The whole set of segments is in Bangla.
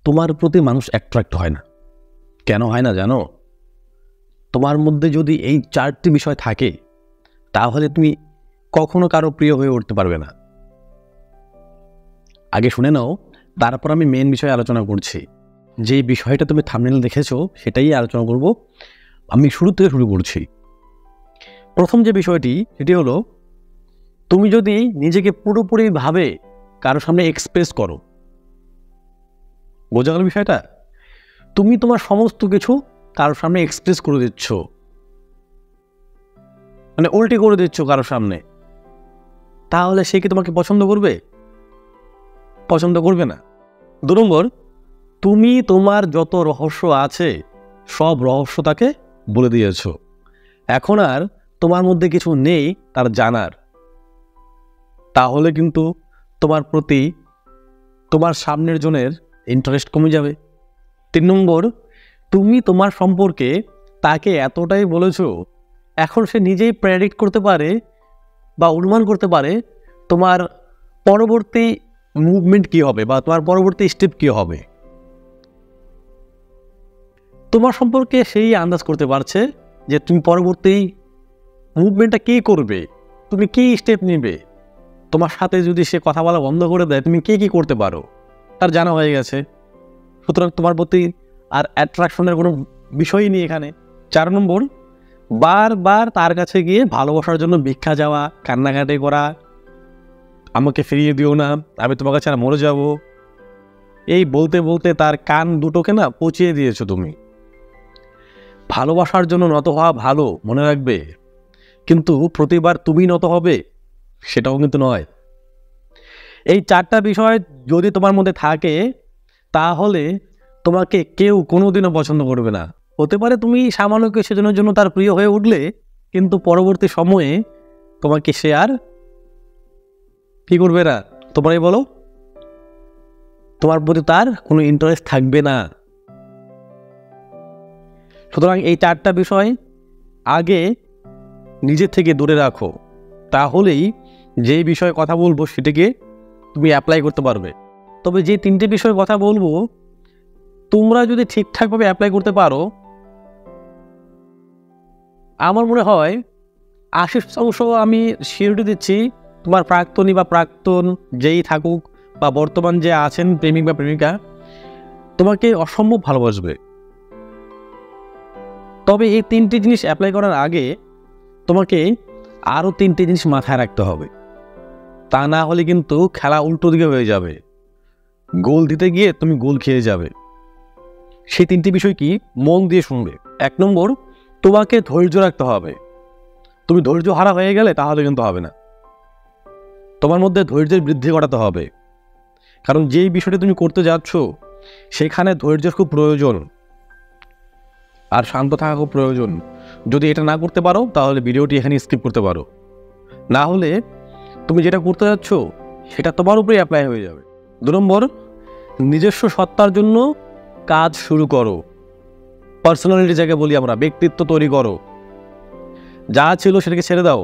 তোমার প্রতি মানুষ অ্যাট্রাক্ট হয় না। কেন হয় না জানো? তোমার মধ্যে যদি এই 4টি বিষয় থাকে তাহলে তুমি কখনো কারো প্রিয় হয়ে উঠতে পারবে না। আগে শুনে নাও, তারপর আমি মেন বিষয়ে আলোচনা করছি। যে বিষয়টা তুমি থাম্বনেইলে দেখেছো সেটাই আলোচনা করব। আমি শুরু থেকে শুরু করছি। প্রথম যে বিষয়টি সেটি হলো, তুমি যদি নিজেকে পুরোপুরিভাবে কারোর সামনে এক্সপ্রেস করো। বোঝা গেল বিষয়টা? তুমি তোমার সমস্ত কিছু কারোর সামনে এক্সপ্রেস করে দিচ্ছ, মানে উল্টে করে দিচ্ছ কারোর সামনে, তাহলে সে কি তোমাকে পছন্দ করবে? পছন্দ করবে না। 2 নম্বর, তুমি তোমার যত রহস্য আছে সব রহস্য তাকে বলে দিয়েছ। এখন আর তোমার মধ্যে কিছু নেই তার জানার। তাহলে কিন্তু তোমার প্রতি তোমার সামনের জনের ইন্টারেস্ট কমে যাবে। 3 নম্বর, তুমি তোমার সম্পর্কে তাকে এতটাই বলেছ, এখন সে নিজেই প্রেডিক্ট করতে পারে বা অনুমান করতে পারে তোমার পরবর্তী মুভমেন্ট কী হবে বা তোমার পরবর্তী স্টেপ কী হবে। তোমার সম্পর্কে সেই আন্দাজ করতে পারছে যে তুমি পরবর্তী মুভমেন্টটা কী করবে, তুমি কী স্টেপ নেবে। তোমার সাথে যদি সে কথা বলা বন্ধ করে দেয় তুমি কী করতে পারো তার জানা হয়ে গেছে। সুতরাং তোমার প্রতি আর অ্যাট্রাকশনের কোনো বিষয়ই নেই এখানে। 4 নম্বর, বারবার তার কাছে গিয়ে ভালোবাসার জন্য ভিক্ষা যাওয়া, কান্নাকাটি করা, আমাকে ফিরিয়ে দিও না, আমি তোমার কাছে আর মরে যাব, এই বলতে বলতে তার কান দুটোকে না পচিয়ে দিয়েছো তুমি। ভালোবাসার জন্য নত হওয়া ভালো, মনে রাখবে, কিন্তু প্রতিবার তুমি নত হবে সেটাও কিন্তু নয়। এই 4টা বিষয় যদি তোমার মধ্যে থাকে তাহলে তোমাকে কেউ কোনোদিনও পছন্দ করবে না। হতে পারে তুমি সামান্য কিছুদিনের জন্য তার প্রিয় হয়ে উঠলে, কিন্তু পরবর্তী সময়ে তোমাকে সে আর কি করবে না। তোমরাই বলো, তোমার প্রতি তার কোনো ইন্টারেস্ট থাকবে না। সুতরাং এই 4টা বিষয় আগে নিজের থেকে দূরে রাখো, তাহলেই যেই বিষয়ে কথা বলবো সেটাকে তুমি অ্যাপ্লাই করতে পারবে। তবে যে 3টে বিষয়ের কথা বলবো তোমরা যদি ঠিকঠাকভাবে অ্যাপ্লাই করতে পারো, আমার মনে হয় 80% আমি সিওরিটি দিচ্ছি, তোমার প্রাক্তনী বা প্রাক্তন যেই থাকুক বা বর্তমান যে আছেন প্রেমিক বা প্রেমিকা, তোমাকে অসম্ভব ভালোবাসবে। তবে এই 3টে জিনিস অ্যাপ্লাই করার আগে তোমাকে আরও 3টে জিনিস মাথায় রাখতে হবে। তা না হলে কিন্তু খেলা উল্টো দিকে হয়ে যাবে, গোল দিতে গিয়ে তুমি গোল খেয়ে যাবে। সেই 3টে বিষয় কি, মন দিয়ে শুনবে। 1 নম্বর, তোমাকে ধৈর্য রাখতে হবে। তুমি ধৈর্য হারা হয়ে গেলে তাহলে কিন্তু হবে না। তোমার মধ্যে ধৈর্যের বৃদ্ধি ঘটাতে হবে, কারণ যেই বিষয়টা তুমি করতে যাচ্ছ সেখানে ধৈর্যের খুব প্রয়োজন আর শান্ত থাকা খুব প্রয়োজন। যদি এটা না করতে পারো তাহলে ভিডিওটি এখানে স্কিপ করতে পারো, না হলে তুমি যেটা করতে যাচ্ছ সেটা তোমার উপরে অ্যাপ্লাই হয়ে যাবে। 2 নম্বর, নিজস্ব সত্তার জন্য কাজ শুরু করো। পার্সোনালিটি যাকে বলি আমরা, ব্যক্তিত্ব তৈরি করো। যা ছিল সেটাকে ছেড়ে দাও,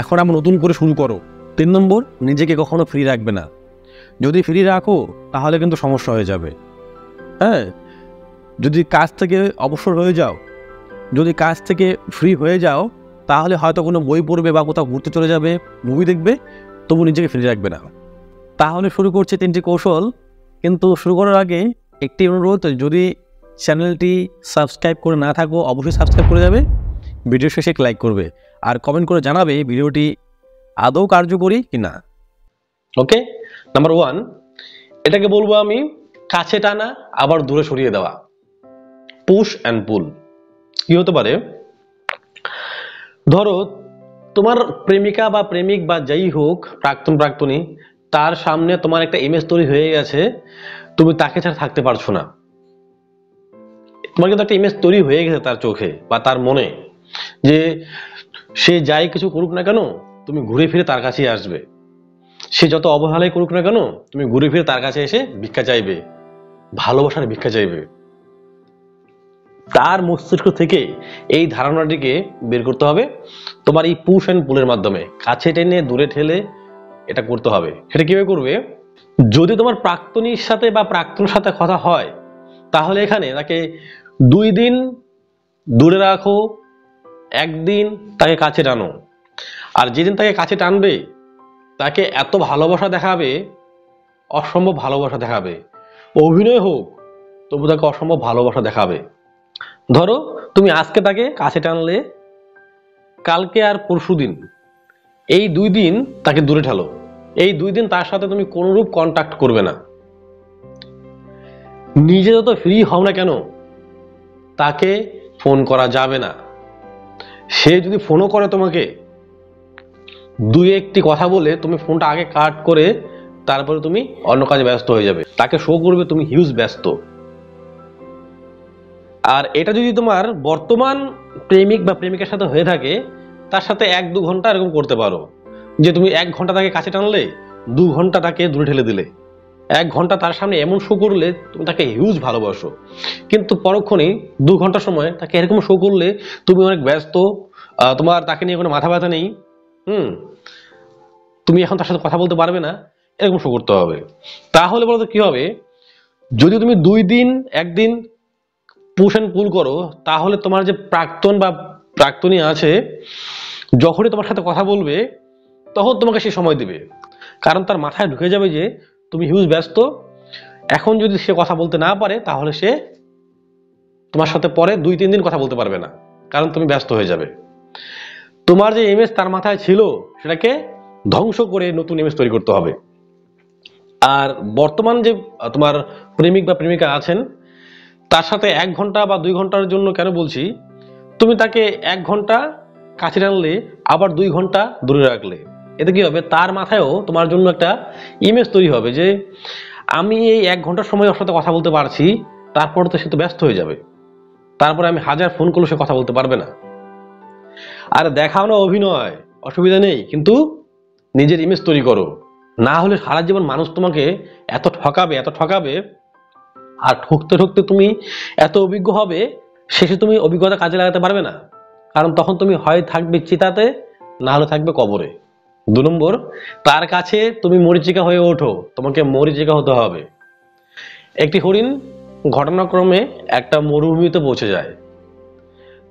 এখন আমরা নতুন করে শুরু করো। 3 নম্বর, নিজেকে কখনো ফ্রি রাখবে না। যদি ফ্রি রাখো তাহলে কিন্তু সমস্যা হয়ে যাবে। হ্যাঁ, যদি কাজ থেকে অবসর হয়ে যাও, যদি কাজ থেকে ফ্রি হয়ে যাও, তাহলে হয়তো কোনো বই পড়বে বা কোথাও ঘুরতে চলে যাবে, মুভি দেখবে, তবু নিজেকে ফ্রি রাখবে না। তাহলে শুরু করছে 3টি কৌশল। কিন্তু শুরু করার আগে একটি অনুরোধ, যদি চ্যানেলটি সাবস্ক্রাইব করে না থাকো অবশ্যই সাবস্ক্রাইব করে যাবে, ভিডিও শেষে লাইক করবে আর কমেন্ট করে জানাবে ভিডিওটি আদৌ কার্যকরী কিনা। ওকে, নাম্বার 1, এটাকে বলবো আমি কাছে টানা আবার দূরে সরিয়ে দেওয়া, পুশ অ্যান্ড পুল। কি হতে পারে, ধরো তোমার প্রেমিকা বা প্রেমিক বা যাই হোক, প্রাক্তন প্রাক্তনী, তার সামনে তোমার একটা ইমেজ তৈরি হয়ে গেছে, তুমি তাকে ছাড়া থাকতে পারছো না। তোমার কিন্তু একটা ইমেজ তৈরি হয়ে গেছে তার চোখে বা তার মনে, যে সে যাই কিছু করুক না কেন তুমি ঘুরে ফিরে তার কাছেই আসবে। সে যত অবহেলাই করুক না কেন তুমি ঘুরে ফিরে তার কাছে এসে ভিক্ষা চাইবে, ভালোবাসার ভিক্ষা চাইবে। তার মস্তিষ্ক থেকে এই ধারণাটিকে বের করতে হবে। তোমার এই পুশ অ্যান্ড পুলের মাধ্যমে কাছে টেনে দূরে ঠেলে এটা করতে হবে। সেটা কিভাবে করবে, যদি তোমার প্রাক্তনীর সাথে বা প্রাক্তনের সাথে কথা হয়, তাহলে এখানে তাকে 2 দিন দূরে রাখো, 1 দিন তাকে কাছে টানো। আর যেদিন তাকে কাছে টানবে তাকে এত ভালোবাসা দেখাবে, অসম্ভব ভালোবাসা দেখাবে, অভিনয় হোক তবু তাকে অসম্ভব ভালোবাসা দেখাবে। ধরো তুমি আজকে তাকে কাছে টানলে, কালকে আর পরশুদিন, এই 2 দিন তাকে দূরে ঠেলো। এই 2 দিন তার সাথে তুমি কোনরূপ কন্ট্যাক্ট করবে না। নিজে যত ফ্রি হও না কেন তাকে ফোন করা যাবে না। সে যদি ফোনও করে তোমাকে, 2-1টি কথা বলে তুমি ফোনটা আগে কাট করে তারপরে তুমি অন্য কাজে ব্যস্ত হয়ে যাবে। তাকে শো করবে তুমি হিউজ ব্যস্ত। আর এটা যদি তোমার বর্তমান প্রেমিক বা প্রেমিকার সাথে হয়ে থাকে, তার সাথে 1-2 ঘন্টা এরকম করতে পারো যে তুমি 1 ঘন্টা তাকে কাছে টানলে, 2 ঘন্টা তাকে দূরে ঠেলে দিলে। 1 ঘন্টা তার সামনে এমন শো করলে তুমি তাকে হিউজ ভালোবাসো, কিন্তু পরক্ষণেই 2 ঘন্টা সময় তাকে এরকম শো করলে তুমি অনেক ব্যস্ত, তোমার তাকে নিয়ে কোনো মাথা ব্যথা নেই, তুমি এখন তার সাথে কথা বলতে পারবে না, এরকম শো করতে হবে। তাহলে বলতো কি হবে, যদি তুমি 2 দিন 1 দিন পুশ এন্ড পুল করো, তাহলে তোমার যে প্রাক্তন বা প্রাক্তনী আছে, যখনই তোমার সাথে কথা বলবে তখন তোমাকে সে সময় দিবে। কারণ তার মাথায় ঢুকে যাবে যে তুমি হিউজ ব্যস্ত। এখন যদি সে কথা বলতে না পারে তাহলে সে তোমার সাথে পরে 2-3 দিন কথা বলতে পারবে না, কারণ তুমি ব্যস্ত হয়ে যাবে। তোমার যে ইমেজ তার মাথায় ছিল সেটাকে ধ্বংস করে নতুন ইমেজ তৈরি করতে হবে। আর বর্তমান যে তোমার প্রেমিক বা প্রেমিকা আছেন, তার সাথে 1 ঘন্টা বা 2 ঘন্টার জন্য কেন বলছি, তুমি তাকে 1 ঘন্টা কাছে টানলে, আবার 2 ঘন্টা দূরে রাখলে, এতে কি হবে, তার মাথায়ও তোমার জন্য একটা ইমেজ তৈরি হবে যে আমি এই 1 ঘন্টার সময় ওর সাথে কথা বলতে পারছি, তারপর তো সে তো ব্যস্ত হয়ে যাবে, তারপরে আমি 1000 ফোন করলে সে কথা বলতে পারবে না। আর দেখাও না অভিনয়, অসুবিধা নেই, কিন্তু নিজের ইমেজ তৈরি করো। না হলে সারা জীবন মানুষ তোমাকে এত ঠকাবে, এত ঠকাবে, আর ঠকতে ঠকতে তুমি এত অভিজ্ঞ হবে, শেষে তুমি অভিজ্ঞতা কাজে লাগাতে পারবে না। কারণ তখন তুমি হয় থাকবে চিতাতে, না হলে থাকবে কবরে। 2 নম্বর, তার কাছে তুমি মরীচিকা হয়ে ওঠো, তোমাকে মরীচিকা হতে হবে। একটি হরিণ ঘটনাক্রমে একটা মরুভূমিতে পৌঁছে যায়।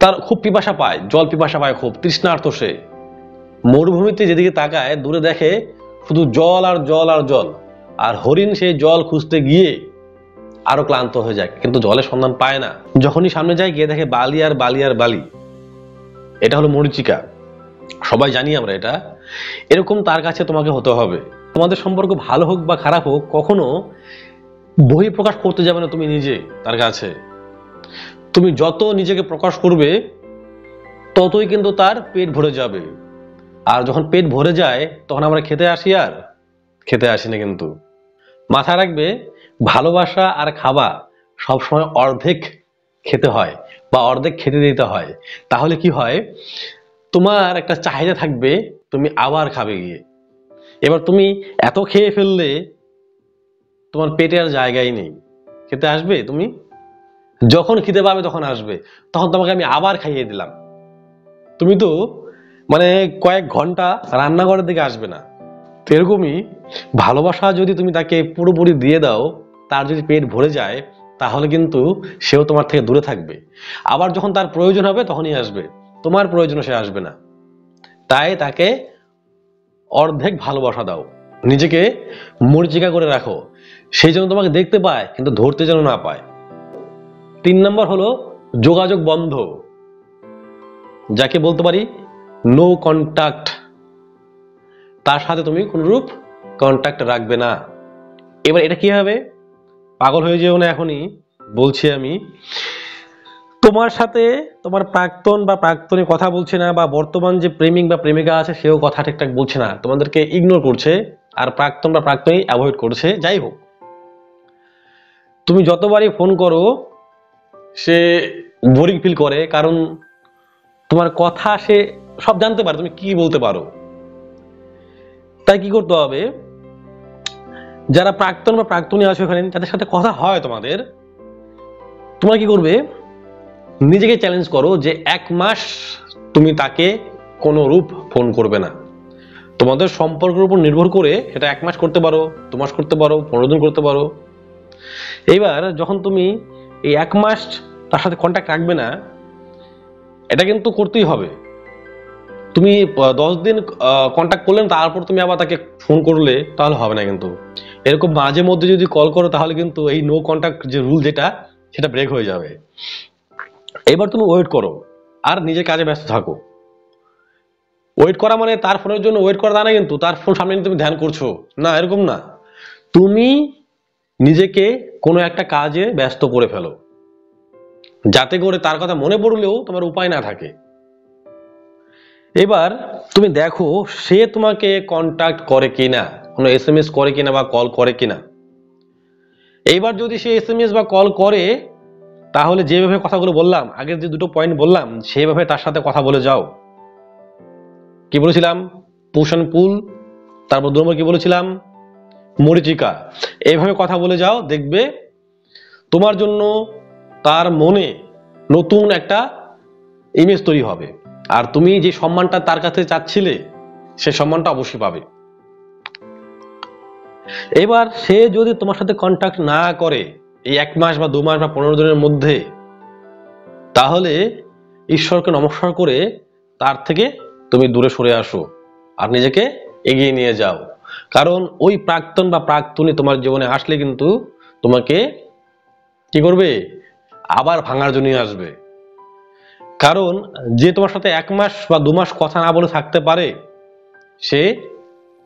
তার খুব পিপাসা পায়, জল পিপাসা পায়, খুব তৃষ্ণার্ত সে। মরুভূমিতে যেদিকে তাকায় দূরে দেখে শুধু জল আর জল আর জল। আর হরিণ সেই জল খুঁজতে গিয়ে আরো ক্লান্ত হয়ে যায়, কিন্তু জলের সন্ধান পায় না। যখনই সামনে যায় গিয়ে দেখে বালি আর বালি আর বালি। এটা হলো মরীচিকা, সবাই জানি আমরা এটা। এরকম তার কাছে তোমাকে হতে হবে। তোমাদের সম্পর্ক ভালো হোক বা খারাপ হোক, কখনো বহিঃপ্রকাশ করতে যাবে না তুমি নিজে তার কাছে। তুমি যত নিজেকে প্রকাশ করবে ততই কিন্তু তার পেট ভরে যাবে। আর যখন পেট ভরে যায় তখন আমরা খেতে আসি, আর খেতে আসি না। কিন্তু মাথায় রাখবে, ভালোবাসা আর খাওয়া সবসময় অর্ধেক খেতে হয় বা অর্ধেক খেতে দিতে হয়। তাহলে কি হয়, তোমার একটা চাহিদা থাকবে, তুমি আবার খাবে গিয়ে। এবার তুমি এত খেয়ে ফেললে তোমার পেটে আর জায়গাই নেই, খেতে আসবে তুমি? যখন খিদে পাবে তখন আসবে, তখন তোমাকে আমি আবার খাইয়ে দিলাম। তুমি তো মানে কয়েক ঘন্টা রান্নাঘরের দিকে আসবে না। তো এরকমই ভালোবাসা যদি তুমি তাকে পুরোপুরি দিয়ে দাও, তার যদি পেট ভরে যায়, তাহলে কিন্তু সেও তোমার থেকে দূরে থাকবে। আবার যখন তার প্রয়োজন হবে তখনই আসবে, তোমার প্রয়োজনে সে আসবে না। তাই তাকে অর্ধেক ভালোবাসা দাও, নিজেকে মরীচিকা করে রাখো, সেই জন্য তোমাকে দেখতে পায় কিন্তু ধরতে যেন না পায়। 3 নম্বর হলো যোগাযোগ বন্ধ, যাকে বলতে পারি নো কন্টাক্ট। তার সাথে তুমি কোনরূপ কন্টাক্ট রাখবে না। এবার এটা কি হবে, পাগল হয়ে যেও না, এখনই বলছি আমি। তোমার সাথে তোমার প্রাক্তন বা প্রাক্তনী কথা বলছে না, বা বর্তমান যে প্রেমিক বা প্রেমিকা আছে সেও কথা ঠিকঠাক বলছে না, তোমাদেরকে ইগনোর করছে, আর প্রাক্তন বা প্রাক্তনী অ্যাভয়েড করছে। যাই হোক, তুমি যতবারই ফোন করো সে বোরিং ফিল করে, কারণ তোমার কথা সে সব জানতে পারে তুমি কি বলতে পারো। তাই কি করতে হবে, যারা প্রাক্তন বা প্রাক্তনী আছে ওখানে, যাদের সাথে কথা হয় তোমাদের, তোমরা কি করবে, নিজেকে চ্যালেঞ্জ করো যে 1 মাস তুমি তাকে কোনো রূপ ফোন করবে না। তোমাদের সম্পর্কের উপর নির্ভর করে এটা 1 মাস করতে পারো, 2 মাস করতে পারো, 15 দিন করতে পারো। এইবার যখন তুমি এই 1 মাস তার সাথে কন্ট্যাক্ট রাখবে না, এটা কিন্তু করতেই হবে। তুমি 10 দিন কন্ট্যাক্ট করলেন, তারপর তুমি আবার তাকে ফোন করলে তাহলে হবে না। কিন্তু এরকম মাঝে মধ্যে যদি কল করো তাহলে কিন্তু এই নো কন্ট্যাক্ট যে রুল সেটা ব্রেক হয়ে যাবে। এবার তুমি ওয়েট করো আর নিজের কাজে ব্যস্ত থাকো। ওয়েট করা মানে তার ফোনের জন্য ওয়েট করা তা না, কিন্তু তার ফোন সামনে নিয়ে তুমি ধ্যান করছো না, এরকম না। তুমি নিজেকে কোনো একটা কাজে ব্যস্ত করে ফেলো, যাতে করে তার কথা মনে পড়লেও তোমার উপায় না থাকে। এবার তুমি দেখো সে তোমাকে কন্টাক্ট করে কিনা, কোনো SMS করে কিনা বা কল করে কিনা। এইবার যদি সে SMS বা কল করে, তাহলে যেভাবে কথাগুলো বললাম, আগের যে 2টো পয়েন্ট বললাম, সেভাবে তার সাথে কথা বলে যাও। কি বলেছিলাম? পুশ এন্ড পুল। তারপর 2 নম্বর কি বলেছিলাম? মরিচিকা। এইভাবে কথা বলে যাও, দেখবে তোমার জন্য তার মনে নতুন একটা ইমেজ তৈরি হবে, আর তুমি যে সম্মানটা তার কাছে চাচ্ছিলে সে সম্মানটা অবশ্যই পাবে। এবার সে যদি তোমার সাথে কন্ট্যাক্ট না করে এই 1 মাস বা 2 মাস বা 15 দিনের মধ্যে, তাহলে ঈশ্বরকে নমস্কার করে তার থেকে তুমি দূরে সরে আসো আর নিজেকে এগিয়ে নিয়ে যাও। কারণ ওই প্রাক্তন বা প্রাক্তনী তোমার জীবনে আসলে কিন্তু তোমাকে কি করবে? আবার ভাঙার জন্য আসবে। কারণ যে তোমার সাথে 1 মাস বা 2 মাস কথা না বলে থাকতে পারে, সে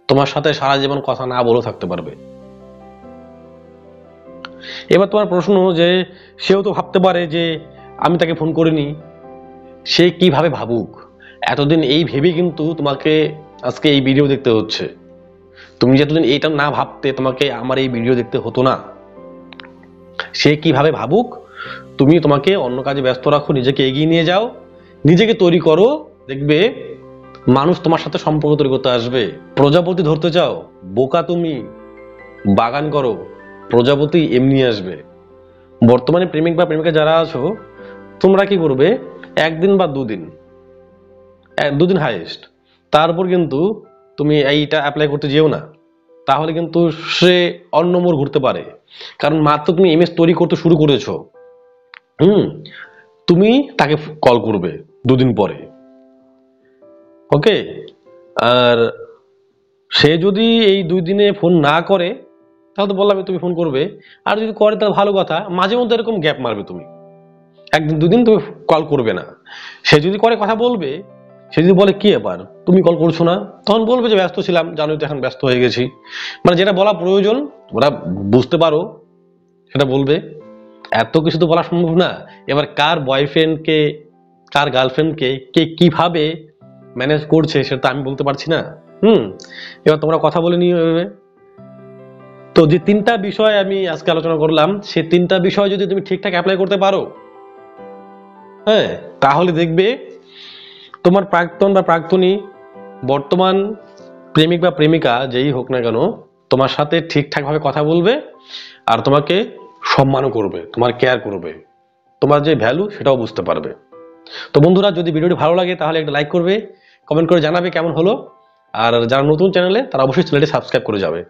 তোমার সাথে সারা জীবন কথা না বলেও থাকতে পারবে। এবার তোমার প্রশ্ন যে সেও তো ভাবতে পারে যে আমি তাকে ফোন করিনি, সে কিভাবে ভাবুক। এতদিন এই ভেবে কিন্তু তোমাকে আজকে এই ভিডিও দেখতে হচ্ছে। তুমি যতদিন এইটা না ভাবতে, তোমাকে আমার এই ভিডিও দেখতে হতো না। সে কিভাবে ভাবুক, তুমি তোমাকে অন্য কাজে ব্যস্ত রাখো, নিজেকে এগিয়ে নিয়ে যাও, নিজেকে তৈরি করো। দেখবে মানুষ তোমার সাথে সম্পর্ক তৈরি করতে আসবে। প্রজাপতি ধরতে চাও, বোকা তুমি, বাগান করো, প্রজাপতি এমনি আসবে। বর্তমানে প্রেমিক বা প্রেমিকা যারা আছো, তোমরা কি করবে? 1 দিন বা 2 দিন, 2 দিন হাইয়েস্ট, তারপর কিন্তু তুমি এইটা অ্যাপ্লাই করতে যেও না। তাহলে কিন্তু সে অন্য মোড় ঘুরতে পারে। কারণ মাত্র তুমি ইমেজ তৈরি করতে শুরু করেছো, তুমি তাকে কল করবে 2 দিন পরে। ওকে? আর সে যদি এই 2 দিনে ফোন না করে, তাহলে তো বললাম তুমি ফোন করবে। আর যদি করে তাহলে ভালো কথা, মাঝে মধ্যে এরকম গ্যাপ মারবে তুমি, 1 দিন 2 দিন তুমি কল করবে না। সে যদি করে কথা বলবে, সে যদি বলে কি ব্যাপার তুমি কল করছো না, তখন বলবে যে ব্যস্ত ছিলাম, জানোই তো এখন ব্যস্ত হয়ে গেছি। মানে যেটা বলা প্রয়োজন ওরা বুঝতে পারো সেটা বলবে, এত কিছু তো বলা সম্ভব না। এবার কার বয়ফ্রেন্ডকে, কার গার্লফ্রেন্ডকে কে কিভাবে ম্যানেজ করছে সেটা আমি বলতে পারছি না। এবার তোমরা কথা বলে নিও এভাবে। তো যে 3টা বিষয় আমি আজকে আলোচনা করলাম, সে 3টা বিষয় যদি তুমি ঠিকঠাক অ্যাপ্লাই করতে পারো, হ্যাঁ, তাহলে দেখবে তোমার প্রাক্তন বা প্রাক্তনী, বর্তমান প্রেমিক বা প্রেমিকা যেই হোক না কেন, তোমার সাথে ঠিকঠাক ভাবে কথা বলবে আর তোমাকে সম্মানও করবে, তোমার কেয়ার করবে, তোমার যে ভ্যালু সেটাও বুঝতে পারবে। তো বন্ধুরা, যদি ভিডিওটি ভালো লাগে তাহলে একটা লাইক করবে, কমেন্ট করে জানাবে কেমন হলো। আর যারা নতুন চ্যানেলে, তারা অবশ্যই চ্যানেলটি সাবস্ক্রাইব করে যাবে।